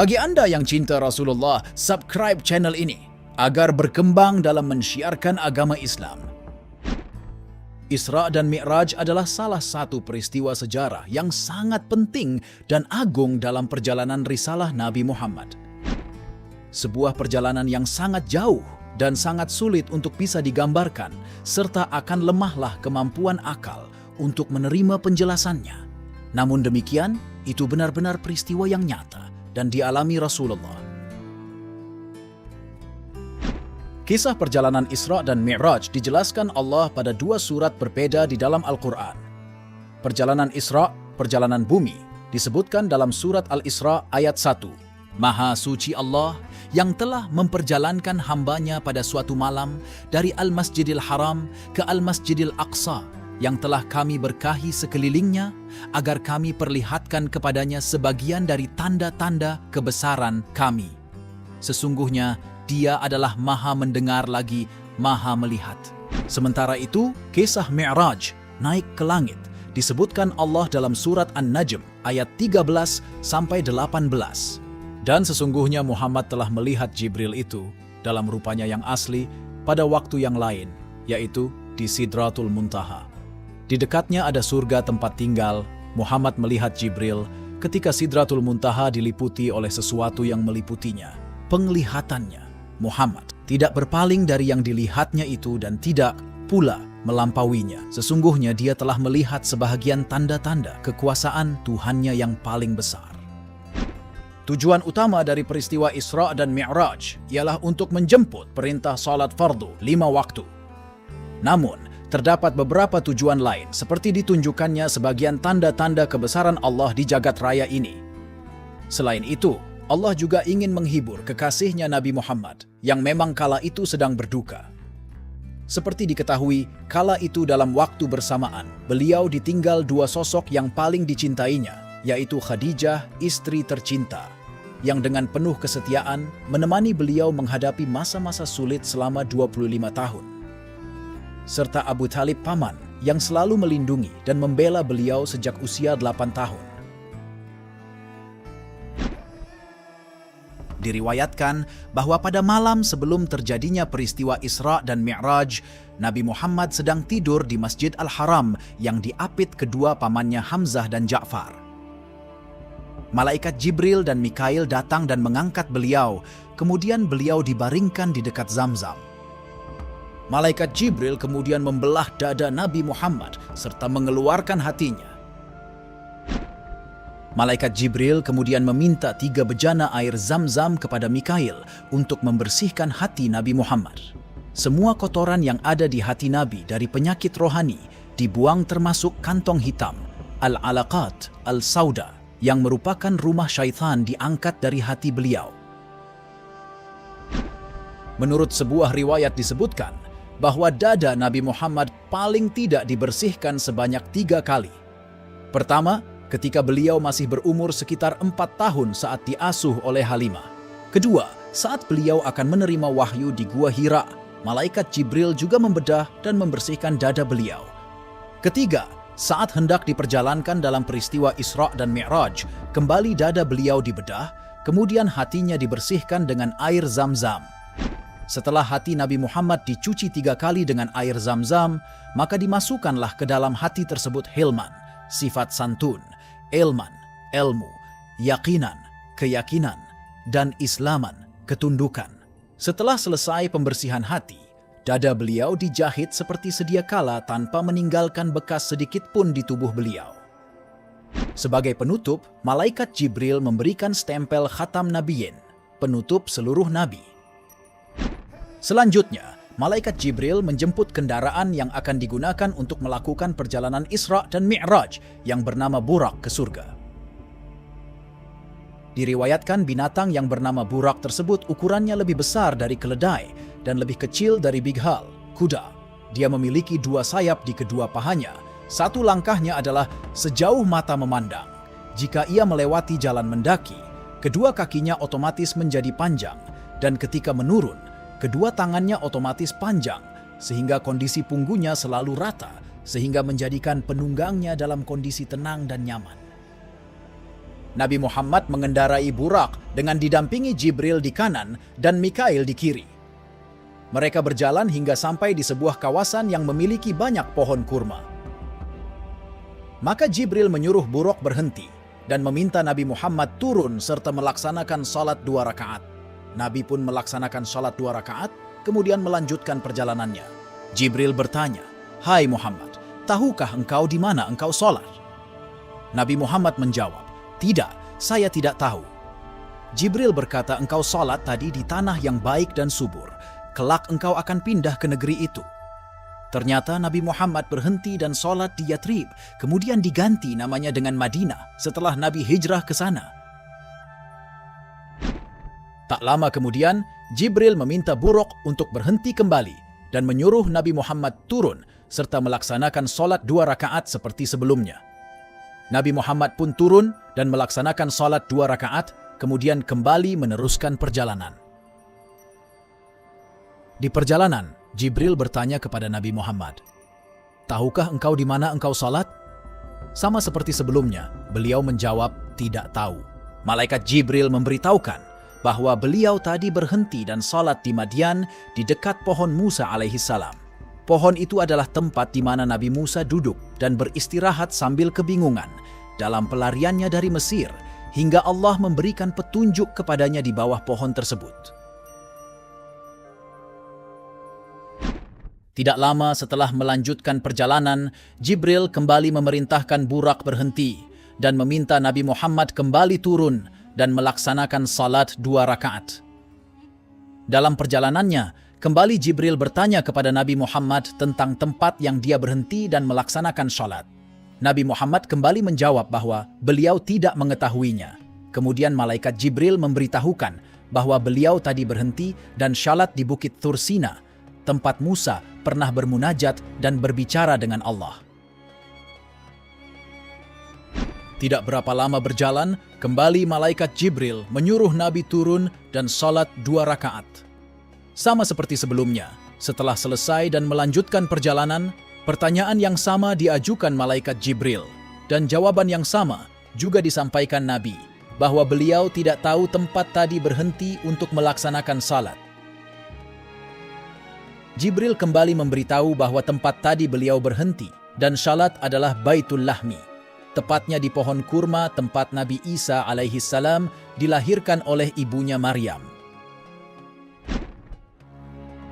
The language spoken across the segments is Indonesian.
Bagi Anda yang cinta Rasulullah, subscribe channel ini agar berkembang dalam mensyiarkan agama Islam. Isra dan Mi'raj adalah salah satu peristiwa sejarah yang sangat penting dan agung dalam perjalanan risalah Nabi Muhammad. Sebuah perjalanan yang sangat jauh dan sangat sulit untuk bisa digambarkan, serta akan lemahlah kemampuan akal untuk menerima penjelasannya. Namun demikian, itu benar-benar peristiwa yang nyata dan dialami Rasulullah. Kisah perjalanan Isra dan Mi'raj dijelaskan Allah pada dua surat berbeda di dalam Al-Quran. Perjalanan Isra, perjalanan bumi, disebutkan dalam surat Al-Isra ayat 1. Maha suci Allah yang telah memperjalankan hambanya pada suatu malam dari Al-Masjidil Haram ke Al-Masjidil Aqsa yang telah kami berkahi sekelilingnya agar kami perlihatkan kepadanya sebagian dari tanda-tanda kebesaran kami. Sesungguhnya Dia adalah Maha mendengar lagi Maha melihat. Sementara itu, kisah Mi'raj, naik ke langit, disebutkan Allah dalam surat An-Najm ayat 13 sampai 18. Dan sesungguhnya Muhammad telah melihat Jibril itu dalam rupanya yang asli pada waktu yang lain, yaitu di Sidratul Muntaha. Di dekatnya ada surga tempat tinggal. Muhammad melihat Jibril ketika Sidratul Muntaha diliputi oleh sesuatu yang meliputinya. Penglihatannya, Muhammad tidak berpaling dari yang dilihatnya itu dan tidak pula melampauinya. Sesungguhnya dia telah melihat sebahagian tanda-tanda kekuasaan Tuhannya yang paling besar. Tujuan utama dari peristiwa Isra dan Mi'raj ialah untuk menjemput perintah salat fardu 5 waktu. Namun, terdapat beberapa tujuan lain seperti ditunjukkannya sebagian tanda-tanda kebesaran Allah di jagat raya ini. Selain itu, Allah juga ingin menghibur kekasihnya Nabi Muhammad yang memang kala itu sedang berduka. Seperti diketahui, kala itu dalam waktu bersamaan, beliau ditinggal dua sosok yang paling dicintainya, yaitu Khadijah, istri tercinta, yang dengan penuh kesetiaan menemani beliau menghadapi masa-masa sulit selama 25 tahun. Serta Abu Thalib paman yang selalu melindungi dan membela beliau sejak usia 8 tahun. Diriwayatkan bahwa pada malam sebelum terjadinya peristiwa Isra dan Mi'raj, Nabi Muhammad sedang tidur di Masjid Al-Haram yang diapit kedua pamannya Hamzah dan Ja'far. Malaikat Jibril dan Mikail datang dan mengangkat beliau, kemudian beliau dibaringkan di dekat Zamzam. Malaikat Jibril kemudian membelah dada Nabi Muhammad serta mengeluarkan hatinya. Malaikat Jibril kemudian meminta 3 bejana air Zamzam kepada Mikail untuk membersihkan hati Nabi Muhammad. Semua kotoran yang ada di hati Nabi dari penyakit rohani dibuang termasuk kantong hitam, Al-Alaqat, Al-Sauda, yang merupakan rumah syaitan diangkat dari hati beliau. Menurut sebuah riwayat disebutkan bahwa dada Nabi Muhammad paling tidak dibersihkan sebanyak 3 kali. Pertama, ketika beliau masih berumur sekitar 4 tahun saat diasuh oleh Halimah. Kedua, saat beliau akan menerima wahyu di Gua Hira, malaikat Jibril juga membedah dan membersihkan dada beliau. Ketiga, saat hendak diperjalankan dalam peristiwa Isra dan Mi'raj, kembali dada beliau dibedah, kemudian hatinya dibersihkan dengan air Zamzam. Setelah hati Nabi Muhammad dicuci 3 kali dengan air Zamzam, maka dimasukkanlah ke dalam hati tersebut hilman, sifat santun, ilman, ilmu, yakinan, keyakinan, dan islaman, ketundukan. Setelah selesai pembersihan hati, dada beliau dijahit seperti sedia kala tanpa meninggalkan bekas sedikit pun di tubuh beliau. Sebagai penutup, malaikat Jibril memberikan stempel Khatam Nabiyyin, penutup seluruh nabi. Selanjutnya, malaikat Jibril menjemput kendaraan yang akan digunakan untuk melakukan perjalanan Isra dan Mi'raj yang bernama Burak ke surga. Diriwayatkan binatang yang bernama Burak tersebut ukurannya lebih besar dari keledai dan lebih kecil dari bighal, kuda. Dia memiliki 2 sayap di kedua pahanya. Satu langkahnya adalah sejauh mata memandang. Jika ia melewati jalan mendaki, kedua kakinya otomatis menjadi panjang, dan ketika menurun, kedua tangannya otomatis panjang, sehingga kondisi punggungnya selalu rata, sehingga menjadikan penunggangnya dalam kondisi tenang dan nyaman. Nabi Muhammad mengendarai Burak dengan didampingi Jibril di kanan dan Mikail di kiri. Mereka berjalan hingga sampai di sebuah kawasan yang memiliki banyak pohon kurma. Maka Jibril menyuruh Burak berhenti dan meminta Nabi Muhammad turun serta melaksanakan salat 2 rakaat. Nabi pun melaksanakan salat 2 rakaat, kemudian melanjutkan perjalanannya. Jibril bertanya, "Hai Muhammad, tahukah engkau di mana engkau salat?" Nabi Muhammad menjawab, "Tidak, saya tidak tahu." Jibril berkata, "Engkau salat tadi di tanah yang baik dan subur. Kelak engkau akan pindah ke negeri itu." Ternyata Nabi Muhammad berhenti dan salat di Yatrib, kemudian diganti namanya dengan Madinah setelah Nabi hijrah ke sana. Tak lama kemudian, Jibril meminta Burak untuk berhenti kembali dan menyuruh Nabi Muhammad turun serta melaksanakan salat 2 rakaat seperti sebelumnya. Nabi Muhammad pun turun dan melaksanakan salat 2 rakaat, kemudian kembali meneruskan perjalanan. Di perjalanan, Jibril bertanya kepada Nabi Muhammad, "Tahukah engkau di mana engkau salat?" Sama seperti sebelumnya, beliau menjawab tidak tahu. Malaikat Jibril memberitahukan bahwa beliau tadi berhenti dan salat di Madian di dekat pohon Musa alaihissalam. Pohon itu adalah tempat di mana Nabi Musa duduk dan beristirahat sambil kebingungan dalam pelariannya dari Mesir, hingga Allah memberikan petunjuk kepadanya di bawah pohon tersebut. Tidak lama setelah melanjutkan perjalanan, Jibril kembali memerintahkan Burak berhenti dan meminta Nabi Muhammad kembali turun dan melaksanakan salat 2 rakaat. Dalam perjalanannya, kembali Jibril bertanya kepada Nabi Muhammad tentang tempat yang dia berhenti dan melaksanakan salat. Nabi Muhammad kembali menjawab bahwa beliau tidak mengetahuinya. Kemudian malaikat Jibril memberitahukan bahwa beliau tadi berhenti dan salat di Bukit Tursina, tempat Musa pernah bermunajat dan berbicara dengan Allah. Tidak berapa lama berjalan, kembali malaikat Jibril menyuruh Nabi turun dan salat 2 rakaat. Sama seperti sebelumnya, setelah selesai dan melanjutkan perjalanan, pertanyaan yang sama diajukan malaikat Jibril, dan jawaban yang sama juga disampaikan Nabi, bahwa beliau tidak tahu tempat tadi berhenti untuk melaksanakan salat. Jibril kembali memberitahu bahwa tempat tadi beliau berhenti dan salat adalah Baitul Lahmi, tepatnya di pohon kurma tempat Nabi Isa alaihissalam dilahirkan oleh ibunya Maryam.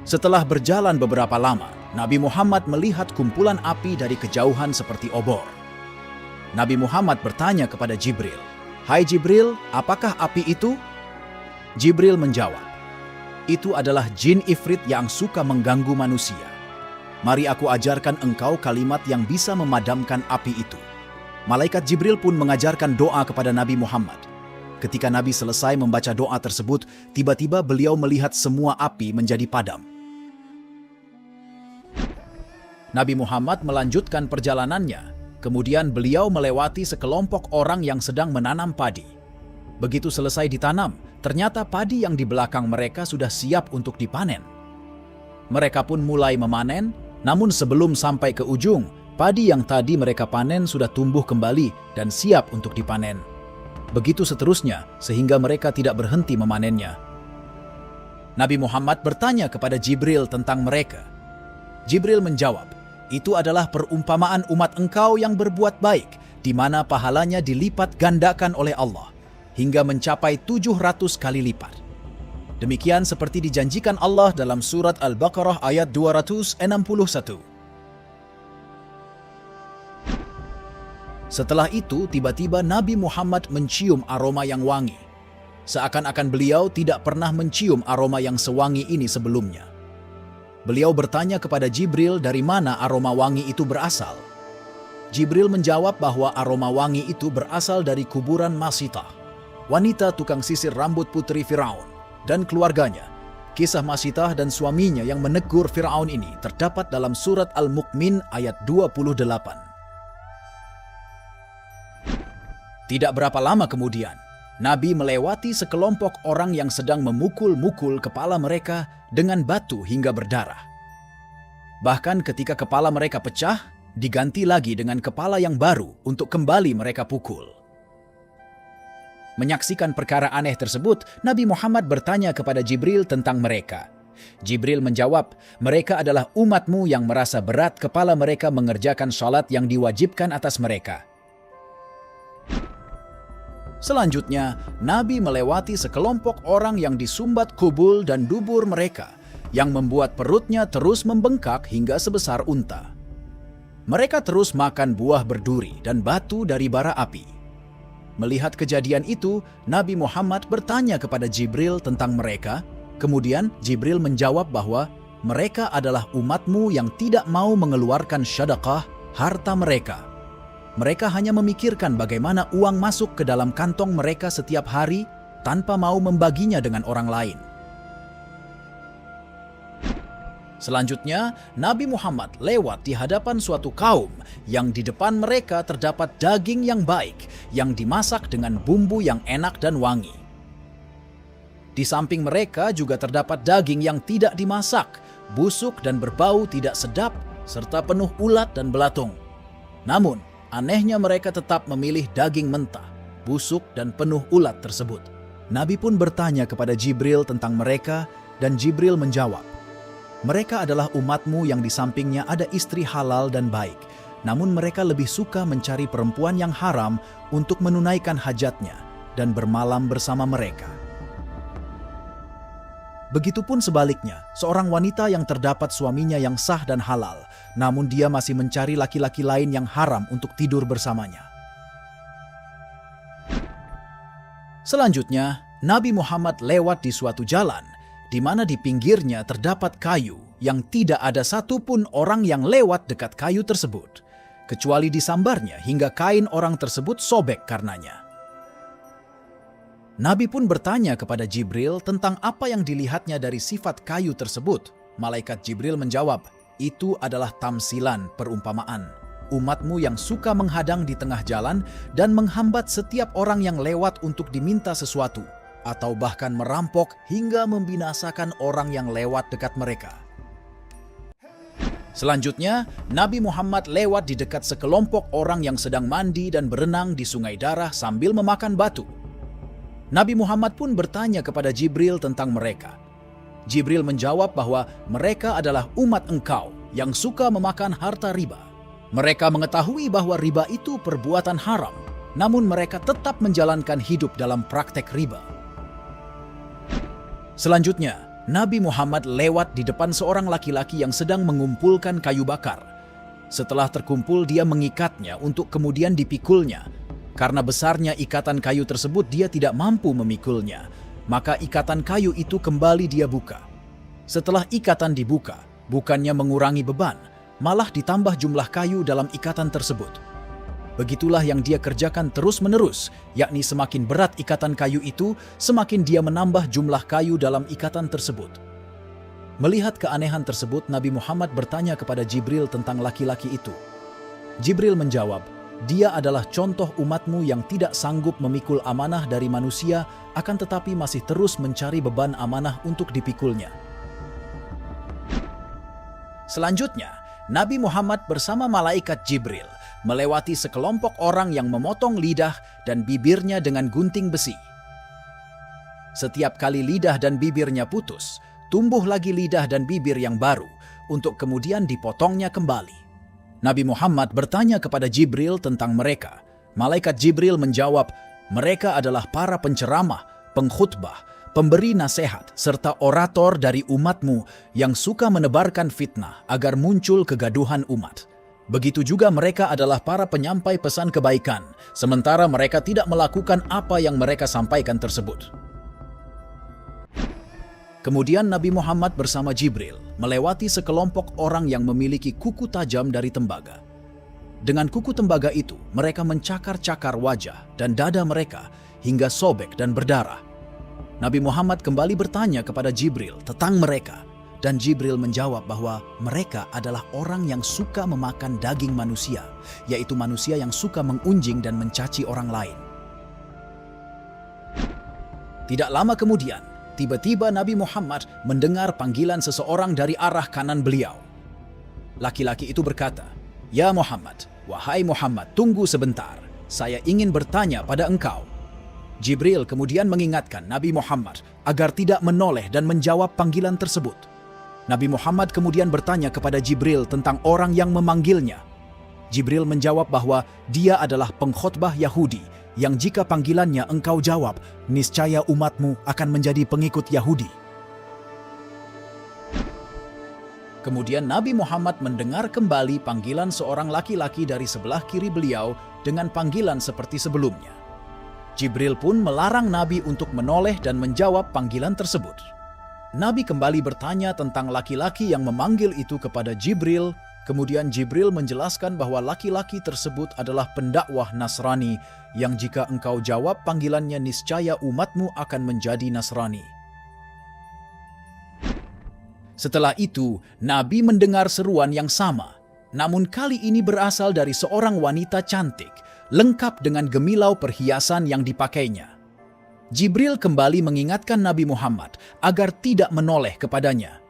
Setelah berjalan beberapa lama, Nabi Muhammad melihat kumpulan api dari kejauhan seperti obor. Nabi Muhammad bertanya kepada Jibril, "Hai Jibril, apakah api itu?" Jibril menjawab, "Itu adalah jin ifrit yang suka mengganggu manusia. Mari aku ajarkan engkau kalimat yang bisa memadamkan api itu." Malaikat Jibril pun mengajarkan doa kepada Nabi Muhammad. Ketika Nabi selesai membaca doa tersebut, tiba-tiba beliau melihat semua api menjadi padam. Nabi Muhammad melanjutkan perjalanannya. Kemudian beliau melewati sekelompok orang yang sedang menanam padi. Begitu selesai ditanam, ternyata padi yang di belakang mereka sudah siap untuk dipanen. Mereka pun mulai memanen, namun sebelum sampai ke ujung, padi yang tadi mereka panen sudah tumbuh kembali dan siap untuk dipanen. Begitu seterusnya, sehingga mereka tidak berhenti memanennya. Nabi Muhammad bertanya kepada Jibril tentang mereka. Jibril menjawab, "Itu adalah perumpamaan umat engkau yang berbuat baik, di mana pahalanya dilipat gandakan oleh Allah, hingga mencapai 700 kali lipat. Demikian seperti dijanjikan Allah dalam surat Al-Baqarah ayat 261. Setelah itu, tiba-tiba Nabi Muhammad mencium aroma yang wangi. Seakan-akan beliau tidak pernah mencium aroma yang sewangi ini sebelumnya. Beliau bertanya kepada Jibril dari mana aroma wangi itu berasal. Jibril menjawab bahwa aroma wangi itu berasal dari kuburan Masitah, wanita tukang sisir rambut putri Firaun, dan keluarganya. Kisah Masitah dan suaminya yang menegur Firaun ini terdapat dalam surat Al-Mu'min ayat 28. Tidak berapa lama kemudian, Nabi melewati sekelompok orang yang sedang memukul-mukul kepala mereka dengan batu hingga berdarah. Bahkan ketika kepala mereka pecah, diganti lagi dengan kepala yang baru untuk kembali mereka pukul. Menyaksikan perkara aneh tersebut, Nabi Muhammad bertanya kepada Jibril tentang mereka. Jibril menjawab, mereka adalah umatmu yang merasa berat kepala mereka mengerjakan salat yang diwajibkan atas mereka. Selanjutnya, Nabi melewati sekelompok orang yang disumbat kubul dan dubur mereka, yang membuat perutnya terus membengkak hingga sebesar unta. Mereka terus makan buah berduri dan batu dari bara api. Melihat kejadian itu, Nabi Muhammad bertanya kepada Jibril tentang mereka. Kemudian Jibril menjawab bahwa mereka adalah umatmu yang tidak mau mengeluarkan sedekah harta mereka. Mereka hanya memikirkan bagaimana uang masuk ke dalam kantong mereka setiap hari tanpa mau membaginya dengan orang lain. Selanjutnya, Nabi Muhammad lewat di hadapan suatu kaum yang di depan mereka terdapat daging yang baik yang dimasak dengan bumbu yang enak dan wangi. Di samping mereka juga terdapat daging yang tidak dimasak, busuk dan berbau tidak sedap, serta penuh ulat dan belatung. Namun, anehnya mereka tetap memilih daging mentah, busuk dan penuh ulat tersebut. Nabi pun bertanya kepada Jibril tentang mereka, dan Jibril menjawab, mereka adalah umatmu yang di sampingnya ada istri halal dan baik, namun mereka lebih suka mencari perempuan yang haram untuk menunaikan hajatnya dan bermalam bersama mereka. Begitupun sebaliknya, seorang wanita yang terdapat suaminya yang sah dan halal, namun dia masih mencari laki-laki lain yang haram untuk tidur bersamanya. Selanjutnya, Nabi Muhammad lewat di suatu jalan, di mana di pinggirnya terdapat kayu yang tidak ada satupun orang yang lewat dekat kayu tersebut, kecuali disambarnya hingga kain orang tersebut sobek karenanya. Nabi pun bertanya kepada Jibril tentang apa yang dilihatnya dari sifat kayu tersebut. Malaikat Jibril menjawab, itu adalah tamsilan, perumpamaan. Umatmu yang suka menghadang di tengah jalan dan menghambat setiap orang yang lewat untuk diminta sesuatu, atau bahkan merampok hingga membinasakan orang yang lewat dekat mereka. Selanjutnya, Nabi Muhammad lewat di dekat sekelompok orang yang sedang mandi dan berenang di sungai darah sambil memakan batu. Nabi Muhammad pun bertanya kepada Jibril tentang mereka. Jibril menjawab bahwa mereka adalah umat engkau yang suka memakan harta riba. Mereka mengetahui bahwa riba itu perbuatan haram, namun mereka tetap menjalankan hidup dalam praktek riba. Selanjutnya, Nabi Muhammad lewat di depan seorang laki-laki yang sedang mengumpulkan kayu bakar. Setelah terkumpul, dia mengikatnya untuk kemudian dipikulnya. Karena besarnya ikatan kayu tersebut, dia tidak mampu memikulnya. Maka ikatan kayu itu kembali dia buka. Setelah ikatan dibuka, bukannya mengurangi beban, malah ditambah jumlah kayu dalam ikatan tersebut. Begitulah yang dia kerjakan terus-menerus, yakni semakin berat ikatan kayu itu, semakin dia menambah jumlah kayu dalam ikatan tersebut. Melihat keanehan tersebut, Nabi Muhammad bertanya kepada Jibril tentang laki-laki itu. Jibril menjawab, dia adalah contoh umatmu yang tidak sanggup memikul amanah dari manusia, akan tetapi masih terus mencari beban amanah untuk dipikulnya. Selanjutnya, Nabi Muhammad bersama malaikat Jibril melewati sekelompok orang yang memotong lidah dan bibirnya dengan gunting besi. Setiap kali lidah dan bibirnya putus, tumbuh lagi lidah dan bibir yang baru untuk kemudian dipotongnya kembali. Nabi Muhammad bertanya kepada Jibril tentang mereka. Malaikat Jibril menjawab, mereka adalah para penceramah, pengkhutbah, pemberi nasihat, serta orator dari umatmu yang suka menebarkan fitnah agar muncul kegaduhan umat. Begitu juga mereka adalah para penyampai pesan kebaikan, sementara mereka tidak melakukan apa yang mereka sampaikan tersebut. Kemudian Nabi Muhammad bersama Jibril melewati sekelompok orang yang memiliki kuku tajam dari tembaga. Dengan kuku tembaga itu, mereka mencakar-cakar wajah dan dada mereka hingga sobek dan berdarah. Nabi Muhammad kembali bertanya kepada Jibril tentang mereka, dan Jibril menjawab bahwa mereka adalah orang yang suka memakan daging manusia, yaitu manusia yang suka mengunjing dan mencaci orang lain. Tidak lama kemudian, tiba-tiba Nabi Muhammad mendengar panggilan seseorang dari arah kanan beliau. Laki-laki itu berkata, "Ya Muhammad, wahai Muhammad, tunggu sebentar. Saya ingin bertanya pada engkau." Jibril kemudian mengingatkan Nabi Muhammad agar tidak menoleh dan menjawab panggilan tersebut. Nabi Muhammad kemudian bertanya kepada Jibril tentang orang yang memanggilnya. Jibril menjawab bahwa dia adalah pengkhotbah Yahudi yang jika panggilannya engkau jawab, niscaya umatmu akan menjadi pengikut Yahudi. Kemudian Nabi Muhammad mendengar kembali panggilan seorang laki-laki dari sebelah kiri beliau dengan panggilan seperti sebelumnya. Jibril pun melarang Nabi untuk menoleh dan menjawab panggilan tersebut. Nabi kembali bertanya tentang laki-laki yang memanggil itu kepada Jibril. Kemudian Jibril menjelaskan bahwa laki-laki tersebut adalah pendakwah Nasrani yang jika engkau jawab panggilannya niscaya umatmu akan menjadi Nasrani. Setelah itu, Nabi mendengar seruan yang sama, namun kali ini berasal dari seorang wanita cantik, lengkap dengan gemilau perhiasan yang dipakainya. Jibril kembali mengingatkan Nabi Muhammad agar tidak menoleh kepadanya.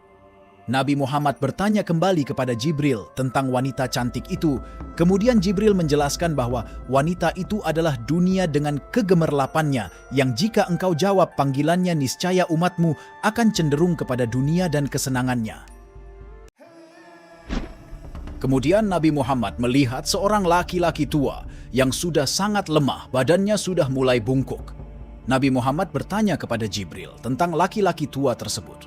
Nabi Muhammad bertanya kembali kepada Jibril tentang wanita cantik itu. Kemudian Jibril menjelaskan bahwa wanita itu adalah dunia dengan kegemerlapannya yang jika engkau jawab panggilannya niscaya umatmu akan cenderung kepada dunia dan kesenangannya. Kemudian Nabi Muhammad melihat seorang laki-laki tua yang sudah sangat lemah, badannya sudah mulai bungkuk. Nabi Muhammad bertanya kepada Jibril tentang laki-laki tua tersebut.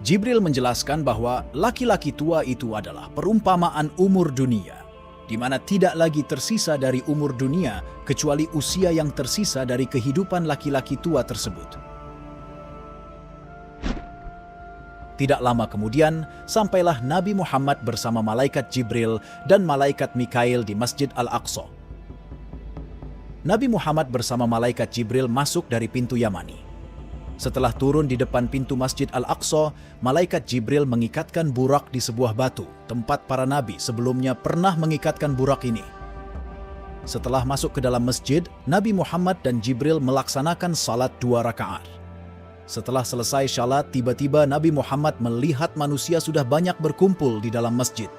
Jibril menjelaskan bahwa laki-laki tua itu adalah perumpamaan umur dunia, di mana tidak lagi tersisa dari umur dunia kecuali usia yang tersisa dari kehidupan laki-laki tua tersebut. Tidak lama kemudian, sampailah Nabi Muhammad bersama malaikat Jibril dan malaikat Mikail di Masjid Al-Aqsa. Nabi Muhammad bersama malaikat Jibril masuk dari pintu Yamani. Setelah turun di depan pintu Masjid Al-Aqsa, malaikat Jibril mengikatkan burak di sebuah batu, tempat para nabi sebelumnya pernah mengikatkan burak ini. Setelah masuk ke dalam masjid, Nabi Muhammad dan Jibril melaksanakan salat 2 rakaat. Setelah selesai salat, tiba-tiba Nabi Muhammad melihat manusia sudah banyak berkumpul di dalam masjid.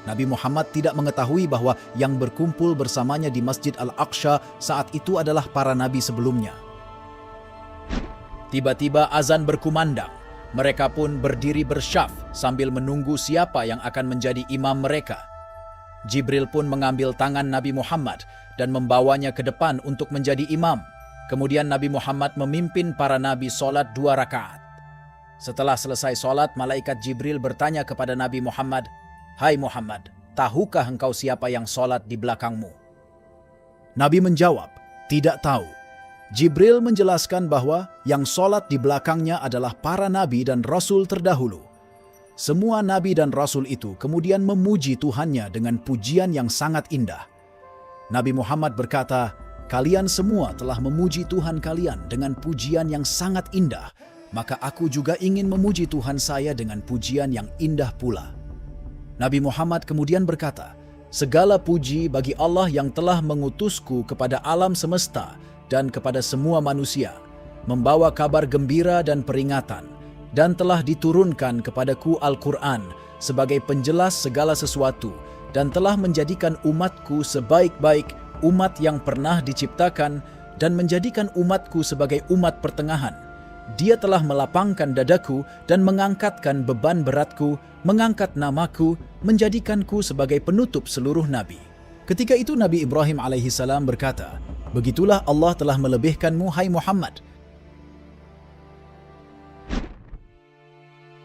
Nabi Muhammad tidak mengetahui bahwa yang berkumpul bersamanya di Masjid Al-Aqsa saat itu adalah para nabi sebelumnya. Tiba-tiba azan berkumandang. Mereka pun berdiri bersyaf sambil menunggu siapa yang akan menjadi imam mereka. Jibril pun mengambil tangan Nabi Muhammad dan membawanya ke depan untuk menjadi imam. Kemudian Nabi Muhammad memimpin para nabi solat 2 rakaat. Setelah selesai solat, malaikat Jibril bertanya kepada Nabi Muhammad, "Hai Muhammad, tahukah engkau siapa yang solat di belakangmu?" Nabi menjawab, "Tidak tahu." Jibril menjelaskan bahwa yang solat di belakangnya adalah para nabi dan rasul terdahulu. Semua nabi dan rasul itu kemudian memuji Tuhannya dengan pujian yang sangat indah. Nabi Muhammad berkata, "Kalian semua telah memuji Tuhan kalian dengan pujian yang sangat indah, maka aku juga ingin memuji Tuhan saya dengan pujian yang indah pula." Nabi Muhammad kemudian berkata, "Segala puji bagi Allah yang telah mengutusku kepada alam semesta dan kepada semua manusia, membawa kabar gembira dan peringatan, dan telah diturunkan kepadaku Al-Quran sebagai penjelas segala sesuatu, dan telah menjadikan umatku sebaik-baik umat yang pernah diciptakan dan menjadikan umatku sebagai umat pertengahan. Dia telah melapangkan dadaku dan mengangkatkan beban beratku, mengangkat namaku, menjadikanku sebagai penutup seluruh nabi." Ketika itu Nabi Ibrahim alaihissalam berkata, "Begitulah Allah telah melebihkanmu, hai Muhammad."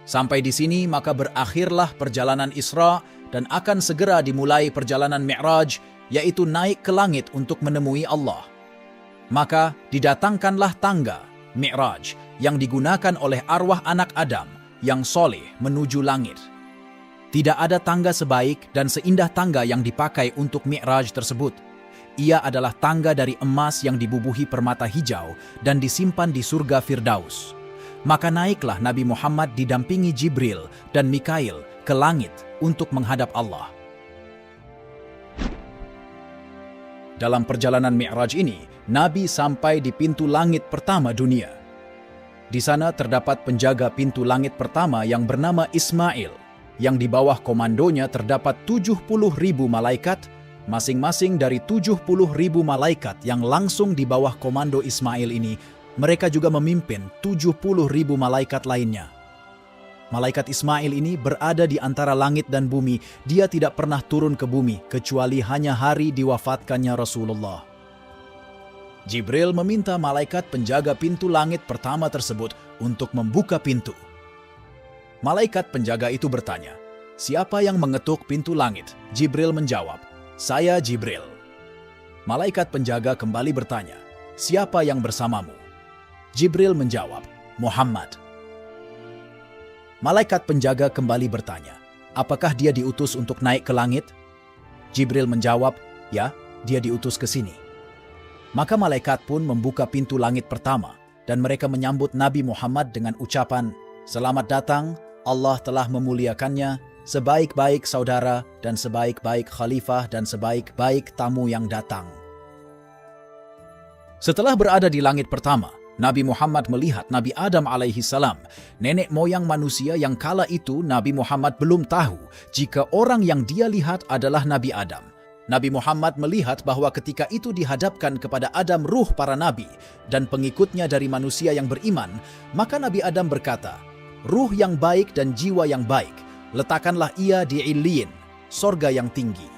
Sampai di sini maka berakhirlah perjalanan Isra dan akan segera dimulai perjalanan Mi'raj, yaitu naik ke langit untuk menemui Allah. Maka didatangkanlah tangga, Mi'raj, yang digunakan oleh arwah anak Adam yang soleh menuju langit. Tidak ada tangga sebaik dan seindah tangga yang dipakai untuk Mi'raj tersebut. Ia adalah tangga dari emas yang dibubuhi permata hijau dan disimpan di surga Firdaus. Maka naiklah Nabi Muhammad didampingi Jibril dan Mikail ke langit untuk menghadap Allah. Dalam perjalanan Mi'raj ini, Nabi sampai di pintu langit pertama dunia. Di sana terdapat penjaga pintu langit pertama yang bernama Ismail, yang di bawah komandonya terdapat 70.000 malaikat Masing-masing dari 70.000 malaikat yang langsung di bawah komando Ismail ini, mereka juga memimpin 70.000 malaikat lainnya. Malaikat Ismail ini berada di antara langit dan bumi. Dia tidak pernah turun ke bumi, kecuali hanya hari diwafatkannya Rasulullah. Jibril meminta malaikat penjaga pintu langit pertama tersebut untuk membuka pintu. Malaikat penjaga itu bertanya, "Siapa yang mengetuk pintu langit?" Jibril menjawab, "Saya Jibril." Malaikat penjaga kembali bertanya, "Siapa yang bersamamu?" Jibril menjawab, "Muhammad." Malaikat penjaga kembali bertanya, "Apakah dia diutus untuk naik ke langit?" Jibril menjawab, "Ya, dia diutus ke sini." Maka malaikat pun membuka pintu langit pertama, dan mereka menyambut Nabi Muhammad dengan ucapan, "Selamat datang, Allah telah memuliakannya, sebaik-baik saudara dan sebaik-baik khalifah dan sebaik-baik tamu yang datang." Setelah berada di langit pertama, Nabi Muhammad melihat Nabi Adam alaihi salam, nenek moyang manusia yang kala itu Nabi Muhammad belum tahu jika orang yang dia lihat adalah Nabi Adam. Nabi Muhammad melihat bahwa ketika itu dihadapkan kepada Adam ruh para nabi dan pengikutnya dari manusia yang beriman, maka Nabi Adam berkata, "Ruh yang baik dan jiwa yang baik, letakkanlah ia di Illiyin, sorga yang tinggi."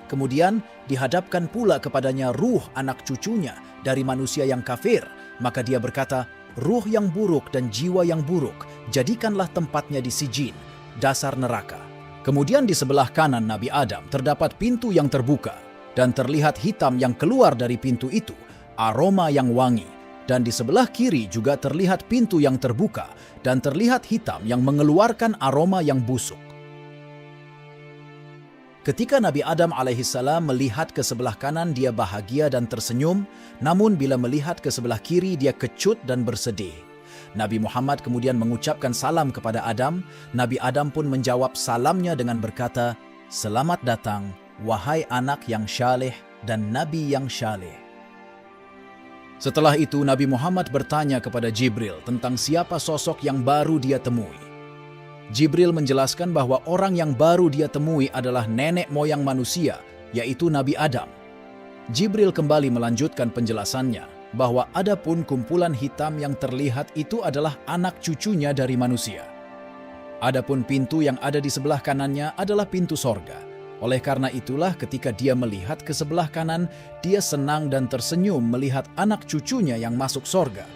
Kemudian dihadapkan pula kepadanya ruh anak cucunya dari manusia yang kafir, maka dia berkata, "Ruh yang buruk dan jiwa yang buruk, jadikanlah tempatnya di Sijin, dasar neraka." Kemudian di sebelah kanan Nabi Adam terdapat pintu yang terbuka, dan terlihat hitam yang keluar dari pintu itu, aroma yang wangi. Dan di sebelah kiri juga terlihat pintu yang terbuka, dan terlihat hitam yang mengeluarkan aroma yang busuk. Ketika Nabi Adam alaihissalam melihat ke sebelah kanan, dia bahagia dan tersenyum, namun bila melihat ke sebelah kiri, dia kecut dan bersedih. Nabi Muhammad kemudian mengucapkan salam kepada Adam. Nabi Adam pun menjawab salamnya dengan berkata, "Selamat datang, wahai anak yang syaleh dan Nabi yang syaleh." Setelah itu, Nabi Muhammad bertanya kepada Jibril tentang siapa sosok yang baru dia temui. Jibril menjelaskan bahwa orang yang baru dia temui adalah nenek moyang manusia, yaitu Nabi Adam. Jibril kembali melanjutkan penjelasannya bahwa adapun kumpulan hitam yang terlihat itu adalah anak cucunya dari manusia. Adapun pintu yang ada di sebelah kanannya adalah pintu sorga. Oleh karena itulah ketika dia melihat ke sebelah kanan, dia senang dan tersenyum melihat anak cucunya yang masuk sorga.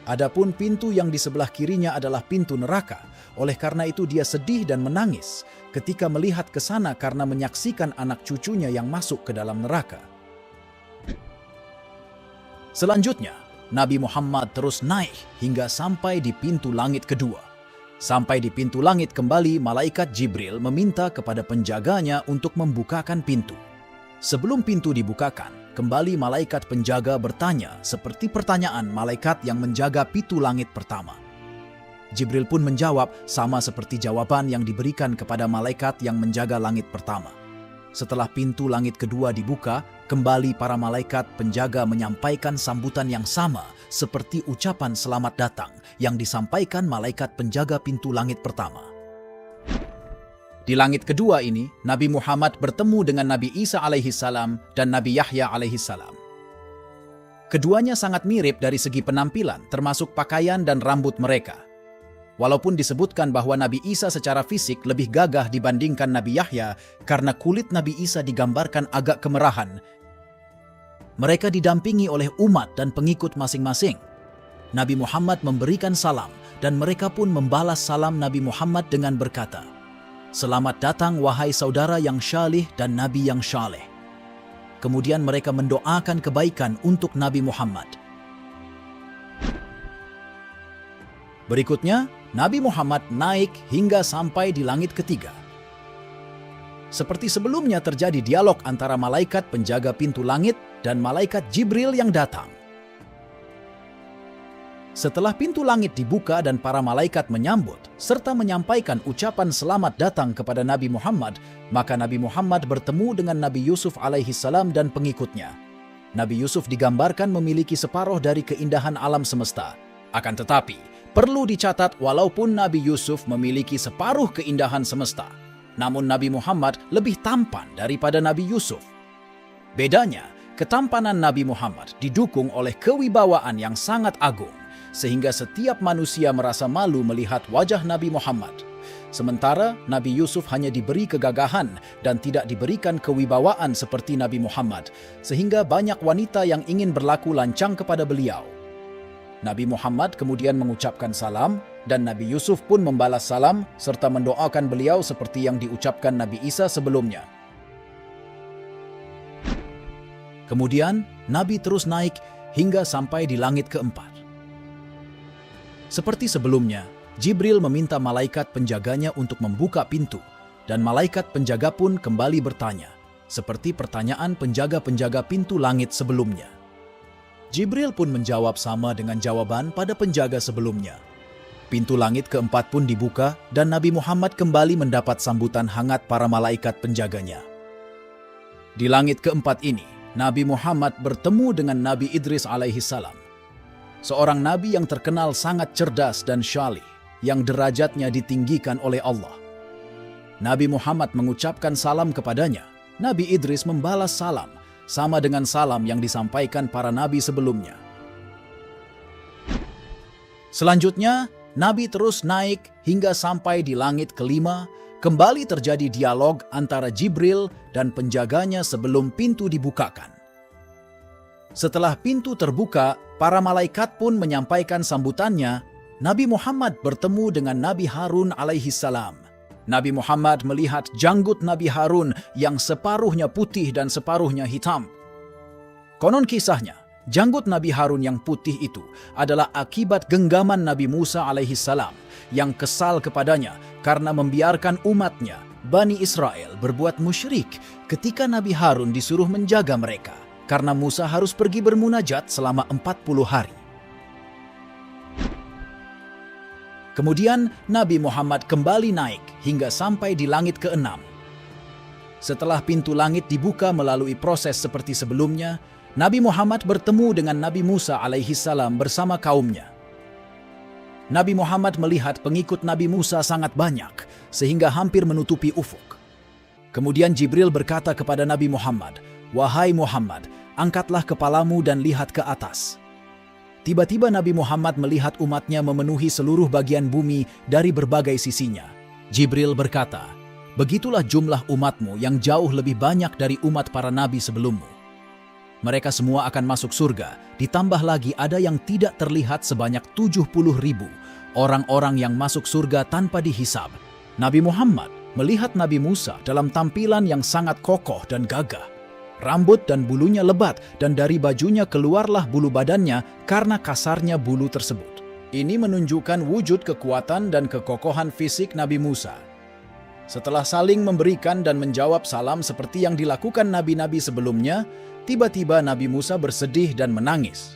Adapun pintu yang di sebelah kirinya adalah pintu neraka. Oleh karena itu dia sedih dan menangis ketika melihat ke sana karena menyaksikan anak cucunya yang masuk ke dalam neraka. Selanjutnya, Nabi Muhammad terus naik hingga sampai di pintu langit kedua. Sampai di pintu langit kembali, malaikat Jibril meminta kepada penjaganya untuk membukakan pintu. Sebelum pintu dibukakan, kembali malaikat penjaga bertanya seperti pertanyaan malaikat yang menjaga pintu langit pertama. Jibril pun menjawab sama seperti jawaban yang diberikan kepada malaikat yang menjaga langit pertama. Setelah pintu langit kedua dibuka, kembali para malaikat penjaga menyampaikan sambutan yang sama seperti ucapan selamat datang yang disampaikan malaikat penjaga pintu langit pertama. Di langit kedua ini, Nabi Muhammad bertemu dengan Nabi Isa alaihissalam dan Nabi Yahya alaihissalam. Keduanya sangat mirip dari segi penampilan, termasuk pakaian dan rambut mereka. Walaupun disebutkan bahwa Nabi Isa secara fisik lebih gagah dibandingkan Nabi Yahya karena kulit Nabi Isa digambarkan agak kemerahan, mereka didampingi oleh umat dan pengikut masing-masing. Nabi Muhammad memberikan salam dan mereka pun membalas salam Nabi Muhammad dengan berkata, "Selamat datang wahai saudara yang syalih dan Nabi yang syaleh." Kemudian mereka mendoakan kebaikan untuk Nabi Muhammad. Berikutnya, Nabi Muhammad naik hingga sampai di langit ketiga. Seperti sebelumnya terjadi dialog antara malaikat penjaga pintu langit dan malaikat Jibril yang datang. Setelah pintu langit dibuka dan para malaikat menyambut serta menyampaikan ucapan selamat datang kepada Nabi Muhammad, maka Nabi Muhammad bertemu dengan Nabi Yusuf alaihissalam dan pengikutnya. Nabi Yusuf digambarkan memiliki separuh dari keindahan alam semesta. Akan tetapi, perlu dicatat walaupun Nabi Yusuf memiliki separuh keindahan semesta, namun Nabi Muhammad lebih tampan daripada Nabi Yusuf. Bedanya, ketampanan Nabi Muhammad didukung oleh kewibawaan yang sangat agung, sehingga setiap manusia merasa malu melihat wajah Nabi Muhammad. Sementara Nabi Yusuf hanya diberi kegagahan dan tidak diberikan kewibawaan seperti Nabi Muhammad, sehingga banyak wanita yang ingin berlaku lancang kepada beliau. Nabi Muhammad kemudian mengucapkan salam, dan Nabi Yusuf pun membalas salam serta mendoakan beliau seperti yang diucapkan Nabi Isa sebelumnya. Kemudian, Nabi terus naik hingga sampai di langit keempat. Seperti sebelumnya, Jibril meminta malaikat penjaganya untuk membuka pintu, dan malaikat penjaga pun kembali bertanya, seperti pertanyaan penjaga-penjaga pintu langit sebelumnya. Jibril pun menjawab sama dengan jawaban pada penjaga sebelumnya. Pintu langit keempat pun dibuka, dan Nabi Muhammad kembali mendapat sambutan hangat para malaikat penjaganya. Di langit keempat ini, Nabi Muhammad bertemu dengan Nabi Idris alaihissalam, seorang nabi yang terkenal sangat cerdas dan syalih, yang derajatnya ditinggikan oleh Allah. Nabi Muhammad mengucapkan salam kepadanya. Nabi Idris membalas salam, sama dengan salam yang disampaikan para nabi sebelumnya. Selanjutnya, Nabi terus naik hingga sampai di langit kelima. Kembali terjadi dialog antara Jibril dan penjaganya sebelum pintu dibukakan. Setelah pintu terbuka, para malaikat pun menyampaikan sambutannya. Nabi Muhammad bertemu dengan Nabi Harun alaihissalam. Nabi Muhammad melihat janggut Nabi Harun yang separuhnya putih dan separuhnya hitam. Konon kisahnya, janggut Nabi Harun yang putih itu adalah akibat genggaman Nabi Musa alaihissalam yang kesal kepadanya karena membiarkan umatnya, Bani Israel, berbuat musyrik ketika Nabi Harun disuruh menjaga mereka karena Musa harus pergi bermunajat selama 40 hari. Kemudian Nabi Muhammad kembali naik hingga sampai di langit keenam. Setelah pintu langit dibuka melalui proses seperti sebelumnya, Nabi Muhammad bertemu dengan Nabi Musa alaihissalam bersama kaumnya. Nabi Muhammad melihat pengikut Nabi Musa sangat banyak, sehingga hampir menutupi ufuk. Kemudian Jibril berkata kepada Nabi Muhammad, "Wahai Muhammad, angkatlah kepalamu dan lihat ke atas." Tiba-tiba Nabi Muhammad melihat umatnya memenuhi seluruh bagian bumi dari berbagai sisinya. Jibril berkata, "Begitulah jumlah umatmu yang jauh lebih banyak dari umat para nabi sebelummu. Mereka semua akan masuk surga, ditambah lagi ada yang tidak terlihat sebanyak 70.000 orang-orang yang masuk surga tanpa dihisab." Nabi Muhammad melihat Nabi Musa dalam tampilan yang sangat kokoh dan gagah. Rambut dan bulunya lebat, dan dari bajunya keluarlah bulu badannya karena kasarnya bulu tersebut. Ini menunjukkan wujud kekuatan dan kekokohan fisik Nabi Musa. Setelah saling memberikan dan menjawab salam seperti yang dilakukan nabi-nabi sebelumnya, tiba-tiba Nabi Musa bersedih dan menangis.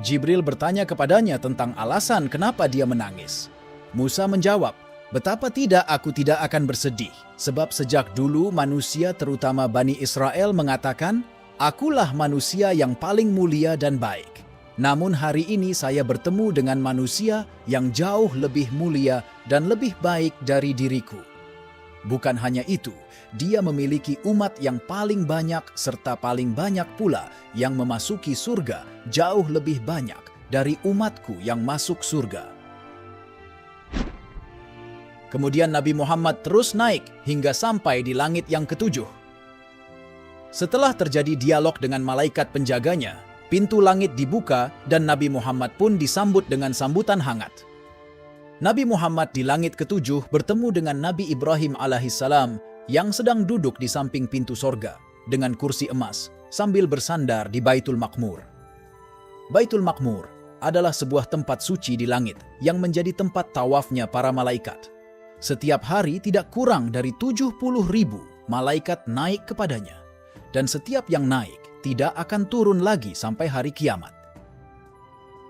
Jibril bertanya kepadanya tentang alasan kenapa dia menangis. Musa menjawab, "Betapa tidak aku tidak akan bersedih, sebab sejak dulu manusia terutama Bani Israel mengatakan, akulah manusia yang paling mulia dan baik. Namun hari ini saya bertemu dengan manusia yang jauh lebih mulia dan lebih baik dari diriku. Bukan hanya itu, dia memiliki umat yang paling banyak serta paling banyak pula yang memasuki surga jauh lebih banyak dari umatku yang masuk surga." Kemudian Nabi Muhammad terus naik hingga sampai di langit yang ketujuh. Setelah terjadi dialog dengan malaikat penjaganya, pintu langit dibuka dan Nabi Muhammad pun disambut dengan sambutan hangat. Nabi Muhammad di langit ketujuh bertemu dengan Nabi Ibrahim alaihissalam yang sedang duduk di samping pintu sorga dengan kursi emas sambil bersandar di Baitul Maqmur. Baitul Maqmur adalah sebuah tempat suci di langit yang menjadi tempat tawafnya para malaikat. Setiap hari tidak kurang dari 70.000 malaikat naik kepadanya. Dan setiap yang naik tidak akan turun lagi sampai hari kiamat.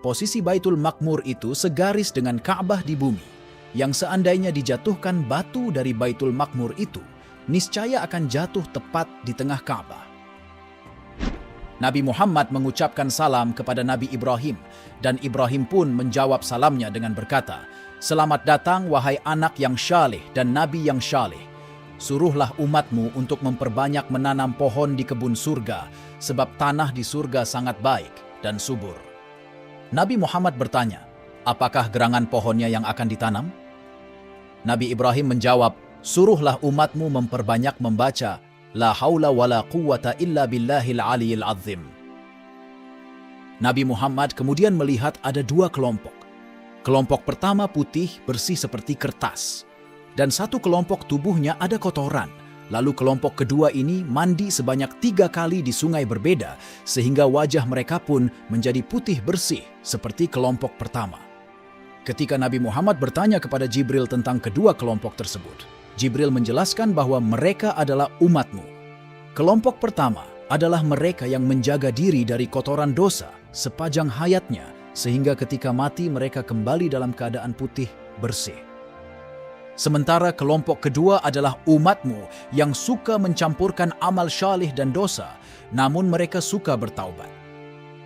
Posisi Baitul Maqmur itu segaris dengan Ka'bah di bumi, yang seandainya dijatuhkan batu dari Baitul Maqmur itu, niscaya akan jatuh tepat di tengah Ka'bah. Nabi Muhammad mengucapkan salam kepada Nabi Ibrahim, dan Ibrahim pun menjawab salamnya dengan berkata, "Selamat datang wahai anak yang syaleh dan nabi yang syaleh. suruhlah umatmu untuk memperbanyak menanam pohon di kebun surga, sebab tanah di surga sangat baik dan subur. Nabi Muhammad bertanya, apakah gerangan pohonnya yang akan ditanam? Nabi Ibrahim menjawab, suruhlah umatmu memperbanyak membaca, La haula wa la quwwata illa billahil aliyil azim. Nabi Muhammad kemudian melihat ada dua kelompok. Kelompok pertama putih bersih seperti kertas, dan satu kelompok tubuhnya ada kotoran. Lalu kelompok kedua ini mandi sebanyak 3 kali di sungai berbeda, sehingga wajah mereka pun menjadi putih bersih seperti kelompok pertama. Ketika Nabi Muhammad bertanya kepada Jibril tentang kedua kelompok tersebut, Jibril menjelaskan bahwa mereka adalah umatmu. Kelompok pertama adalah mereka yang menjaga diri dari kotoran dosa sepanjang hayatnya, sehingga ketika mati mereka kembali dalam keadaan putih bersih. Sementara kelompok kedua adalah umatmu yang suka mencampurkan amal syalih dan dosa, namun mereka suka bertaubat.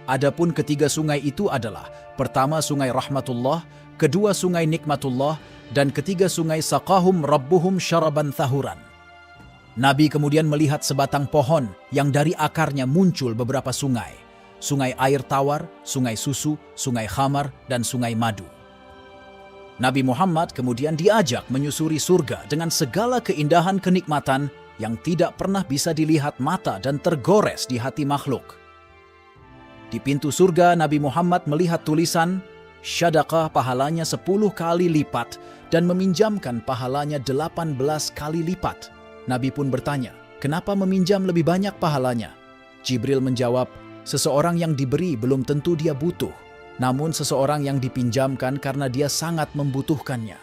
Adapun ketiga sungai itu adalah, pertama sungai rahmatullah, kedua sungai nikmatullah, dan ketiga sungai saqahum rabbuhum syaraban thahuran. Nabi kemudian melihat sebatang pohon yang dari akarnya muncul beberapa sungai. Sungai air tawar, sungai susu, sungai khamar, dan sungai madu. Nabi Muhammad kemudian diajak menyusuri surga dengan segala keindahan kenikmatan yang tidak pernah bisa dilihat mata dan tergores di hati makhluk. Di pintu surga, Nabi Muhammad melihat tulisan, syadaqah pahalanya 10 kali lipat dan meminjamkan pahalanya 18 kali lipat. Nabi pun bertanya, kenapa meminjam lebih banyak pahalanya? Jibril menjawab, seseorang yang diberi belum tentu dia butuh, namun seseorang yang dipinjamkan karena dia sangat membutuhkannya.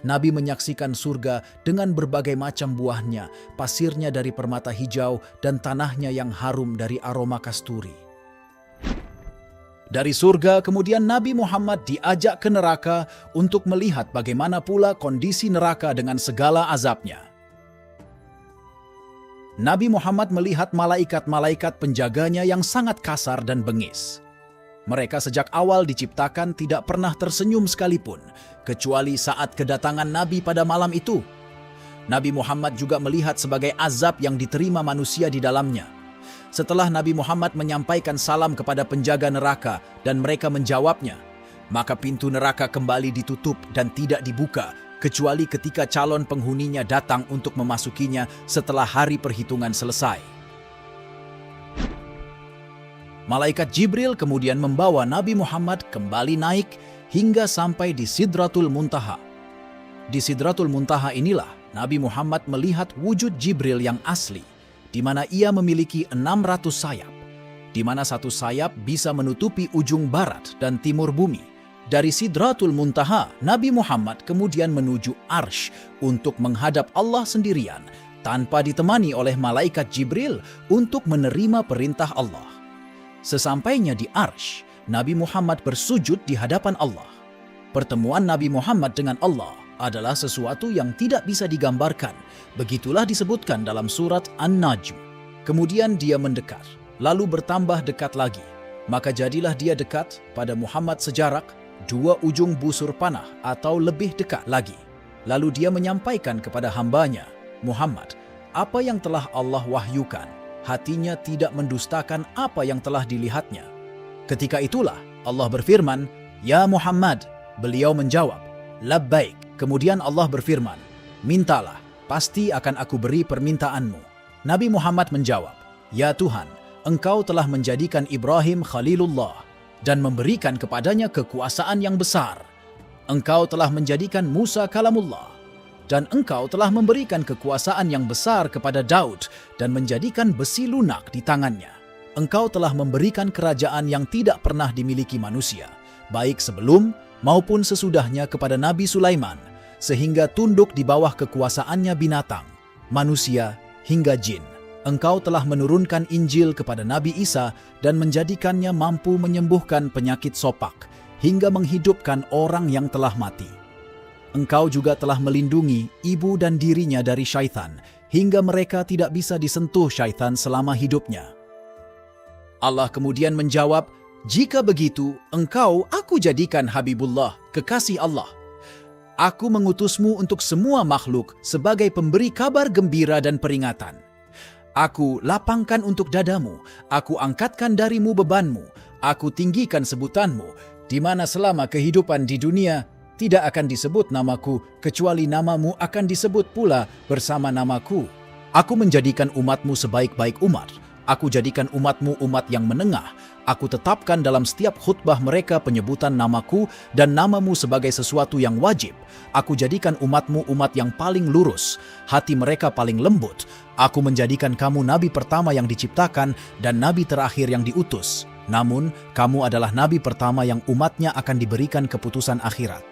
Nabi menyaksikan surga dengan berbagai macam buahnya, pasirnya dari permata hijau, dan tanahnya yang harum dari aroma kasturi. Dari surga, kemudian Nabi Muhammad diajak ke neraka untuk melihat bagaimana pula kondisi neraka dengan segala azabnya. Nabi Muhammad melihat malaikat-malaikat penjaganya yang sangat kasar dan bengis. Mereka sejak awal diciptakan tidak pernah tersenyum sekalipun, kecuali saat kedatangan Nabi pada malam itu. Nabi Muhammad juga melihat sebagai azab yang diterima manusia di dalamnya. Setelah Nabi Muhammad menyampaikan salam kepada penjaga neraka dan mereka menjawabnya, maka pintu neraka kembali ditutup dan tidak dibuka, kecuali ketika calon penghuninya datang untuk memasukinya setelah hari perhitungan selesai. Malaikat Jibril kemudian membawa Nabi Muhammad kembali naik hingga sampai di Sidratul Muntaha. Di Sidratul Muntaha inilah Nabi Muhammad melihat wujud Jibril yang asli, di mana ia memiliki 600 sayap, di mana satu sayap bisa menutupi ujung barat dan timur bumi. Dari Sidratul Muntaha, Nabi Muhammad kemudian menuju Arsy untuk menghadap Allah sendirian, tanpa ditemani oleh malaikat Jibril untuk menerima perintah Allah. Sesampainya di Arsy, Nabi Muhammad bersujud di hadapan Allah. Pertemuan Nabi Muhammad dengan Allah adalah sesuatu yang tidak bisa digambarkan. Begitulah disebutkan dalam surat An-Najm. Kemudian dia mendekat, lalu bertambah dekat lagi. Maka jadilah dia dekat pada Muhammad sejarak 2 ujung busur panah atau lebih dekat lagi. Lalu dia menyampaikan kepada hambanya, Muhammad, apa yang telah Allah wahyukan, hatinya tidak mendustakan apa yang telah dilihatnya. Ketika itulah Allah berfirman, Ya Muhammad. Beliau menjawab, Labbaik. Kemudian Allah berfirman, mintalah, pasti akan aku beri permintaanmu. Nabi Muhammad menjawab, Ya Tuhan, Engkau telah menjadikan Ibrahim Khalilullah dan memberikan kepadanya kekuasaan yang besar. Engkau telah menjadikan Musa Kalamullah, dan Engkau telah memberikan kekuasaan yang besar kepada Daud dan menjadikan besi lunak di tangannya. Engkau telah memberikan kerajaan yang tidak pernah dimiliki manusia, baik sebelum maupun sesudahnya kepada Nabi Sulaiman, sehingga tunduk di bawah kekuasaannya binatang, manusia, hingga jin. Engkau telah menurunkan Injil kepada Nabi Isa dan menjadikannya mampu menyembuhkan penyakit sopak, hingga menghidupkan orang yang telah mati. Engkau juga telah melindungi ibu dan dirinya dari syaitan, hingga mereka tidak bisa disentuh syaitan selama hidupnya. Allah kemudian menjawab, Jika begitu, engkau aku jadikan Habibullah, kekasih Allah. Aku mengutusmu untuk semua makhluk sebagai pemberi kabar gembira dan peringatan. Aku lapangkan untuk dadamu, aku angkatkan darimu bebanmu, aku tinggikan sebutanmu, di mana selama kehidupan di dunia tidak akan disebut namaku, kecuali namamu akan disebut pula bersama namaku. Aku menjadikan umatmu sebaik-baik umat. Aku jadikan umatmu umat yang menengah. Aku tetapkan dalam setiap khutbah mereka penyebutan namaku dan namamu sebagai sesuatu yang wajib. Aku jadikan umatmu umat yang paling lurus, hati mereka paling lembut. Aku menjadikan kamu nabi pertama yang diciptakan dan nabi terakhir yang diutus. Namun, kamu adalah nabi pertama yang umatnya akan diberikan keputusan akhirat.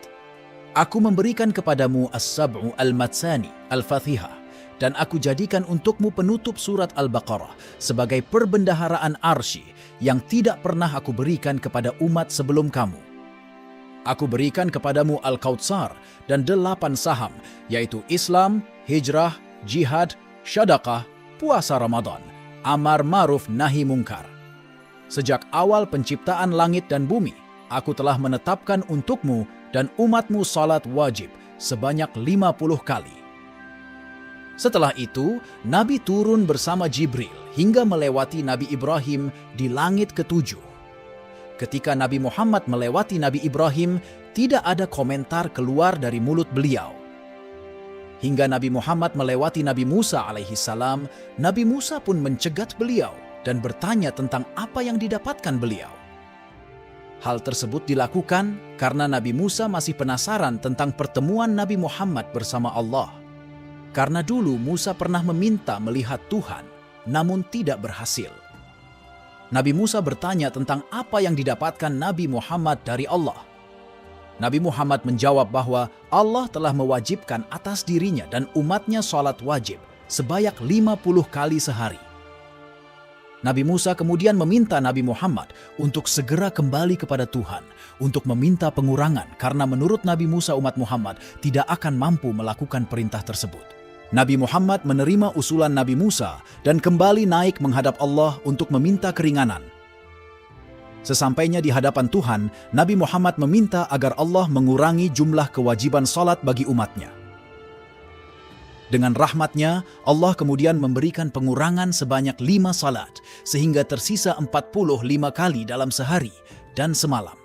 Aku memberikan kepadamu as-sab'u al-matsani, al-Fathihah, dan aku jadikan untukmu penutup surat Al-Baqarah sebagai perbendaharaan arsy yang tidak pernah aku berikan kepada umat sebelum kamu. Aku berikan kepadamu Al-Kautsar dan 8 saham, yaitu Islam, hijrah, jihad, syadaqah, puasa Ramadan, amar ma'ruf nahi mungkar. Sejak awal penciptaan langit dan bumi, aku telah menetapkan untukmu dan umatmu salat wajib sebanyak 50 kali. Setelah itu, Nabi turun bersama Jibril hingga melewati Nabi Ibrahim di langit ke-7. Ketika Nabi Muhammad melewati Nabi Ibrahim, tidak ada komentar keluar dari mulut beliau. Hingga Nabi Muhammad melewati Nabi Musa alaihi salam, Nabi Musa pun mencegat beliau dan bertanya tentang apa yang didapatkan beliau. Hal tersebut dilakukan karena Nabi Musa masih penasaran tentang pertemuan Nabi Muhammad bersama Allah. Karena dulu Musa pernah meminta melihat Tuhan, namun tidak berhasil. Nabi Musa bertanya tentang apa yang didapatkan Nabi Muhammad dari Allah. Nabi Muhammad menjawab bahwa Allah telah mewajibkan atas dirinya dan umatnya salat wajib sebanyak 50 kali sehari. Nabi Musa kemudian meminta Nabi Muhammad untuk segera kembali kepada Tuhan, untuk meminta pengurangan karena menurut Nabi Musa umat Muhammad tidak akan mampu melakukan perintah tersebut. Nabi Muhammad menerima usulan Nabi Musa dan kembali naik menghadap Allah untuk meminta keringanan. Sesampainya di hadapan Tuhan, Nabi Muhammad meminta agar Allah mengurangi jumlah kewajiban salat bagi umatnya. Dengan rahmatnya, Allah kemudian memberikan pengurangan sebanyak 5 salat, sehingga tersisa 45 kali dalam sehari dan semalam.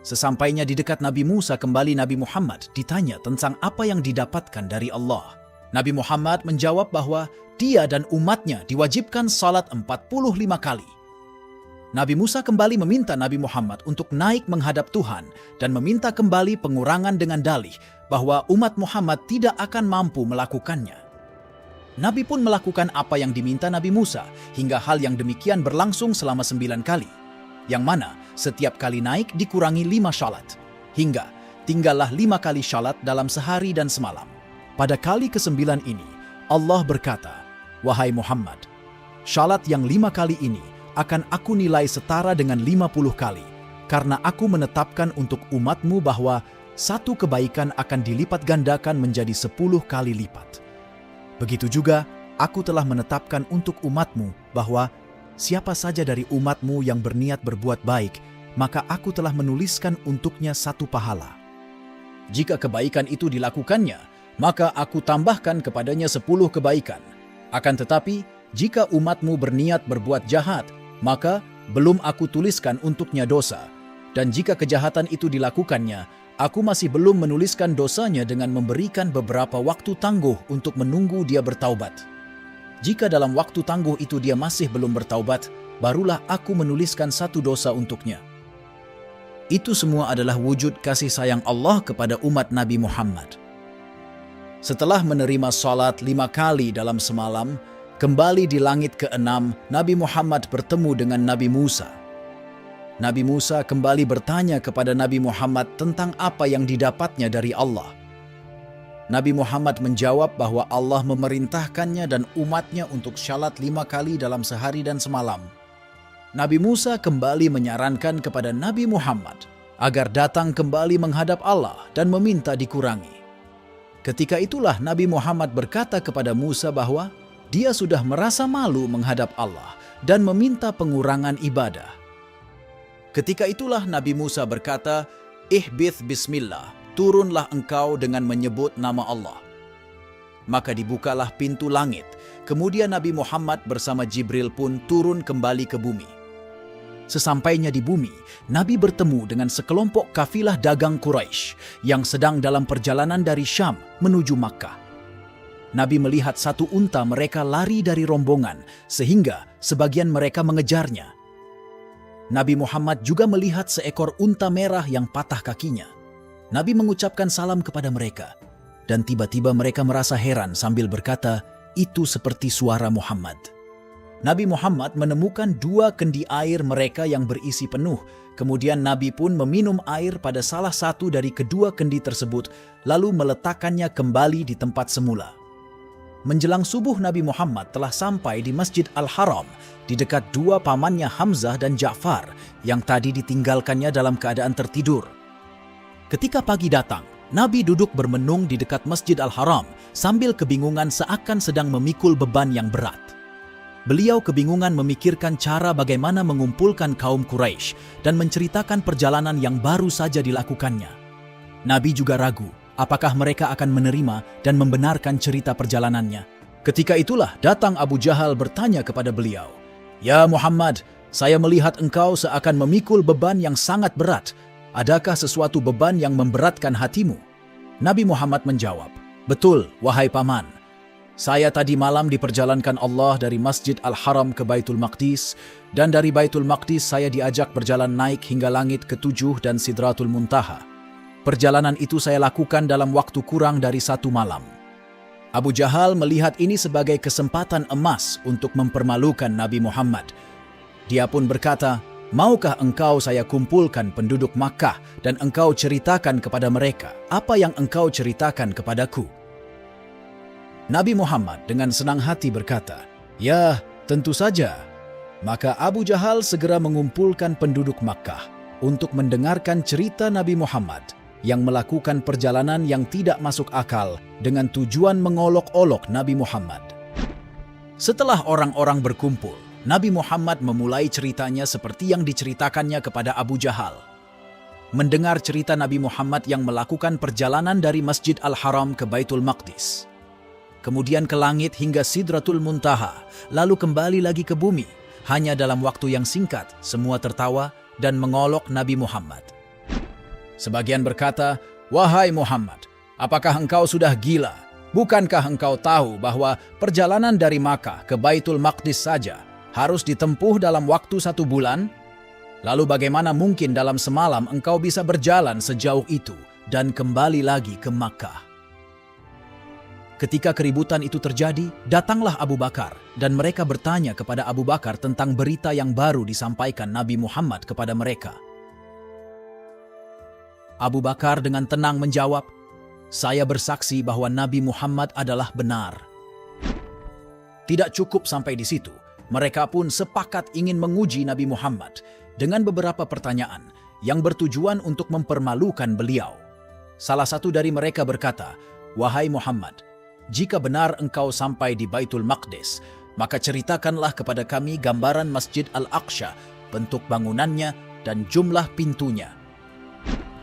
Sesampainya di dekat Nabi Musa, kembali Nabi Muhammad ditanya tentang apa yang didapatkan dari Allah. Nabi Muhammad menjawab bahwa dia dan umatnya diwajibkan salat 45 kali. Nabi Musa kembali meminta Nabi Muhammad untuk naik menghadap Tuhan dan meminta kembali pengurangan dengan dalih bahwa umat Muhammad tidak akan mampu melakukannya. Nabi pun melakukan apa yang diminta Nabi Musa, hingga hal yang demikian berlangsung selama 9 kali, yang mana setiap kali naik dikurangi 5 syalat, hingga tinggallah 5 kali syalat dalam sehari dan semalam. Pada kali ke-9 ini, Allah berkata, "Wahai Muhammad, syalat yang 5 kali ini akan aku nilai setara dengan 50 kali, karena aku menetapkan untuk umatmu bahwa satu kebaikan akan dilipat gandakan menjadi 10 kali lipat. Begitu juga, aku telah menetapkan untuk umatmu bahwa siapa saja dari umatmu yang berniat berbuat baik, maka aku telah menuliskan untuknya 1 pahala. Jika kebaikan itu dilakukannya, maka aku tambahkan kepadanya 10 kebaikan. Akan tetapi, jika umatmu berniat berbuat jahat, maka belum aku tuliskan untuknya dosa. Dan jika kejahatan itu dilakukannya, aku masih belum menuliskan dosanya dengan memberikan beberapa waktu tangguh untuk menunggu dia bertaubat. Jika dalam waktu tangguh itu dia masih belum bertaubat, barulah aku menuliskan 1 dosa untuknya." Itu semua adalah wujud kasih sayang Allah kepada umat Nabi Muhammad. Setelah menerima salat 5 kali dalam semalam, kembali di langit ke-6, Nabi Muhammad bertemu dengan Nabi Musa. Nabi Musa kembali bertanya kepada Nabi Muhammad tentang apa yang didapatnya dari Allah. Nabi Muhammad menjawab bahwa Allah memerintahkannya dan umatnya untuk salat 5 kali dalam sehari dan semalam. Nabi Musa kembali menyarankan kepada Nabi Muhammad agar datang kembali menghadap Allah dan meminta dikurangi. Ketika itulah Nabi Muhammad berkata kepada Musa bahwa dia sudah merasa malu menghadap Allah dan meminta pengurangan ibadah. Ketika itulah Nabi Musa berkata, "Ihbith bismillah, turunlah engkau dengan menyebut nama Allah. Maka dibukalah pintu langit. Kemudian Nabi Muhammad bersama Jibril pun turun kembali ke bumi. Sesampainya di bumi, Nabi bertemu dengan sekelompok kafilah dagang Quraisy yang sedang dalam perjalanan dari Syam menuju Makkah. Nabi melihat satu unta mereka lari dari rombongan, sehingga sebagian mereka mengejarnya. Nabi Muhammad juga melihat seekor unta merah yang patah kakinya. Nabi mengucapkan salam kepada mereka, dan tiba-tiba mereka merasa heran sambil berkata, "Itu seperti suara Muhammad." Nabi Muhammad menemukan 2 kendi air mereka yang berisi penuh. Kemudian Nabi pun meminum air pada salah satu dari kedua kendi tersebut, lalu meletakkannya kembali di tempat semula. Menjelang subuh, Nabi Muhammad telah sampai di Masjid Al-Haram, di dekat 2 pamannya Hamzah dan Ja'far, yang tadi ditinggalkannya dalam keadaan tertidur. Ketika pagi datang, Nabi duduk bermenung di dekat Masjid Al-Haram, sambil kebingungan seakan sedang memikul beban yang berat. Beliau kebingungan memikirkan cara bagaimana mengumpulkan kaum Quraisy dan menceritakan perjalanan yang baru saja dilakukannya. Nabi juga ragu, apakah mereka akan menerima dan membenarkan cerita perjalanannya. Ketika itulah datang Abu Jahal bertanya kepada beliau, "Ya Muhammad, saya melihat engkau seakan memikul beban yang sangat berat. Adakah sesuatu beban yang memberatkan hatimu?" Nabi Muhammad menjawab, "Betul, wahai paman. Saya tadi malam diperjalankan Allah dari Masjid Al-Haram ke Baitul Maqdis, dan dari Baitul Maqdis saya diajak berjalan naik hingga langit ke-7 dan Sidratul Muntaha. Perjalanan itu saya lakukan dalam waktu kurang dari 1 malam." Abu Jahal melihat ini sebagai kesempatan emas untuk mempermalukan Nabi Muhammad. Dia pun berkata, "Maukah engkau saya kumpulkan penduduk Makkah dan engkau ceritakan kepada mereka apa yang engkau ceritakan kepadaku?" Nabi Muhammad dengan senang hati berkata, "Ya, tentu saja." Maka Abu Jahal segera mengumpulkan penduduk Makkah untuk mendengarkan cerita Nabi Muhammad yang melakukan perjalanan yang tidak masuk akal dengan tujuan mengolok-olok Nabi Muhammad. Setelah orang-orang berkumpul, Nabi Muhammad memulai ceritanya seperti yang diceritakannya kepada Abu Jahal. Mendengar cerita Nabi Muhammad yang melakukan perjalanan dari Masjid Al-Haram ke Baitul Maqdis, kemudian ke langit hingga Sidratul Muntaha, lalu kembali lagi ke bumi. Hanya dalam waktu yang singkat, semua tertawa dan mengolok Nabi Muhammad. Sebagian berkata, "Wahai Muhammad, apakah engkau sudah gila? Bukankah engkau tahu bahwa perjalanan dari Makkah ke Baitul Maqdis saja harus ditempuh dalam waktu 1 bulan? Lalu bagaimana mungkin dalam semalam engkau bisa berjalan sejauh itu dan kembali lagi ke Makkah?" Ketika keributan itu terjadi, datanglah Abu Bakar dan mereka bertanya kepada Abu Bakar tentang berita yang baru disampaikan Nabi Muhammad kepada mereka. Abu Bakar dengan tenang menjawab, "Saya bersaksi bahwa Nabi Muhammad adalah benar." Tidak cukup sampai di situ, mereka pun sepakat ingin menguji Nabi Muhammad dengan beberapa pertanyaan yang bertujuan untuk mempermalukan beliau. Salah satu dari mereka berkata, "Wahai Muhammad, jika benar engkau sampai di Baitul Maqdis, maka ceritakanlah kepada kami gambaran Masjid Al-Aqsa, bentuk bangunannya dan jumlah pintunya."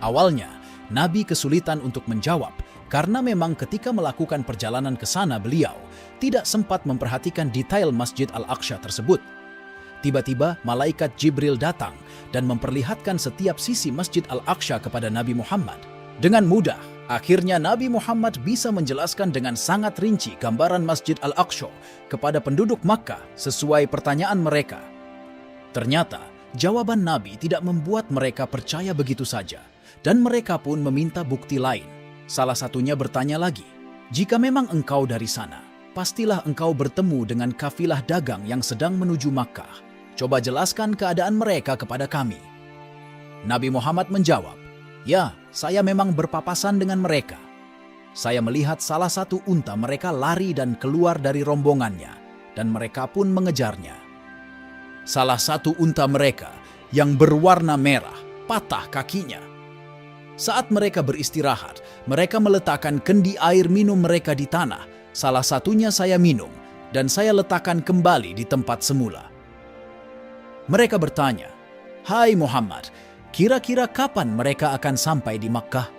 Awalnya, Nabi kesulitan untuk menjawab karena memang ketika melakukan perjalanan ke sana beliau tidak sempat memperhatikan detail Masjid Al-Aqsa tersebut. Tiba-tiba malaikat Jibril datang dan memperlihatkan setiap sisi Masjid Al-Aqsa kepada Nabi Muhammad. Dengan mudah, akhirnya Nabi Muhammad bisa menjelaskan dengan sangat rinci gambaran Masjid Al-Aqsa kepada penduduk Makkah sesuai pertanyaan mereka. Ternyata, jawaban Nabi tidak membuat mereka percaya begitu saja, dan mereka pun meminta bukti lain. Salah satunya bertanya lagi, "Jika memang engkau dari sana, pastilah engkau bertemu dengan kafilah dagang yang sedang menuju Makkah. Coba jelaskan keadaan mereka kepada kami." Nabi Muhammad menjawab, "Ya, saya memang berpapasan dengan mereka. Saya melihat salah satu unta mereka lari dan keluar dari rombongannya, dan mereka pun mengejarnya. Salah satu unta mereka yang berwarna merah patah kakinya. Saat mereka beristirahat, mereka meletakkan kendi air minum mereka di tanah. Salah satunya saya minum, dan saya letakkan kembali di tempat semula." Mereka bertanya, "Hai Muhammad, kira-kira kapan mereka akan sampai di Makkah?"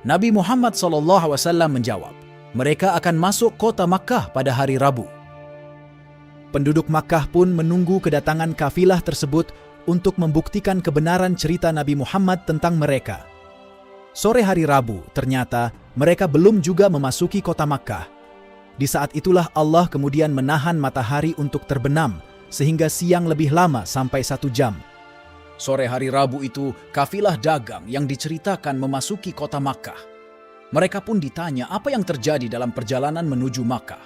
Nabi Muhammad SAW menjawab, mereka akan masuk kota Makkah pada hari Rabu. Penduduk Makkah pun menunggu kedatangan kafilah tersebut untuk membuktikan kebenaran cerita Nabi Muhammad tentang mereka. Sore hari Rabu, ternyata mereka belum juga memasuki kota Makkah. Di saat itulah Allah kemudian menahan matahari untuk terbenam, sehingga siang lebih lama sampai 1 jam. Sore hari Rabu itu, kafilah dagang yang diceritakan memasuki kota Makkah. Mereka pun ditanya apa yang terjadi dalam perjalanan menuju Makkah.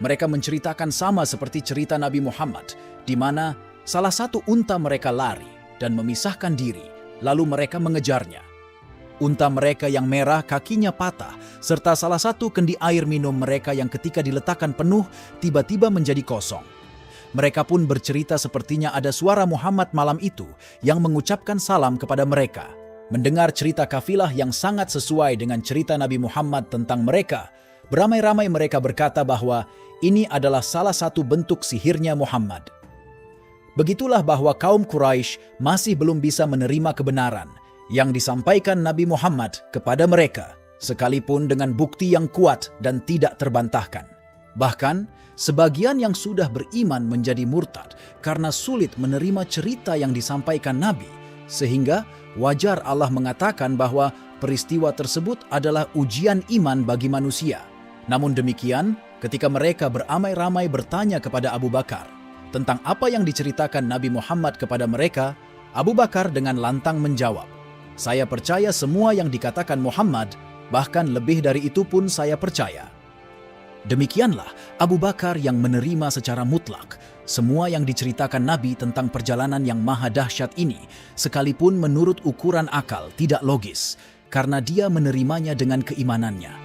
Mereka menceritakan sama seperti cerita Nabi Muhammad, di mana salah satu unta mereka lari dan memisahkan diri, lalu mereka mengejarnya. Unta mereka yang merah kakinya patah, serta salah satu kendi air minum mereka yang ketika diletakkan penuh, tiba-tiba menjadi kosong. Mereka pun bercerita sepertinya ada suara Muhammad malam itu yang mengucapkan salam kepada mereka. Mendengar cerita kafilah yang sangat sesuai dengan cerita Nabi Muhammad tentang mereka, beramai-ramai mereka berkata bahwa ini adalah salah satu bentuk sihirnya Muhammad. Begitulah bahwa kaum Quraisy masih belum bisa menerima kebenaran yang disampaikan Nabi Muhammad kepada mereka, sekalipun dengan bukti yang kuat dan tidak terbantahkan. Bahkan, sebagian yang sudah beriman menjadi murtad karena sulit menerima cerita yang disampaikan Nabi, sehingga wajar Allah mengatakan bahwa peristiwa tersebut adalah ujian iman bagi manusia. Namun demikian, ketika mereka beramai-ramai bertanya kepada Abu Bakar tentang apa yang diceritakan Nabi Muhammad kepada mereka, Abu Bakar dengan lantang menjawab, "Saya percaya semua yang dikatakan Muhammad, bahkan lebih dari itu pun saya percaya." Demikianlah Abu Bakar yang menerima secara mutlak semua yang diceritakan Nabi tentang perjalanan yang maha dahsyat ini, sekalipun menurut ukuran akal tidak logis, karena dia menerimanya dengan keimanannya.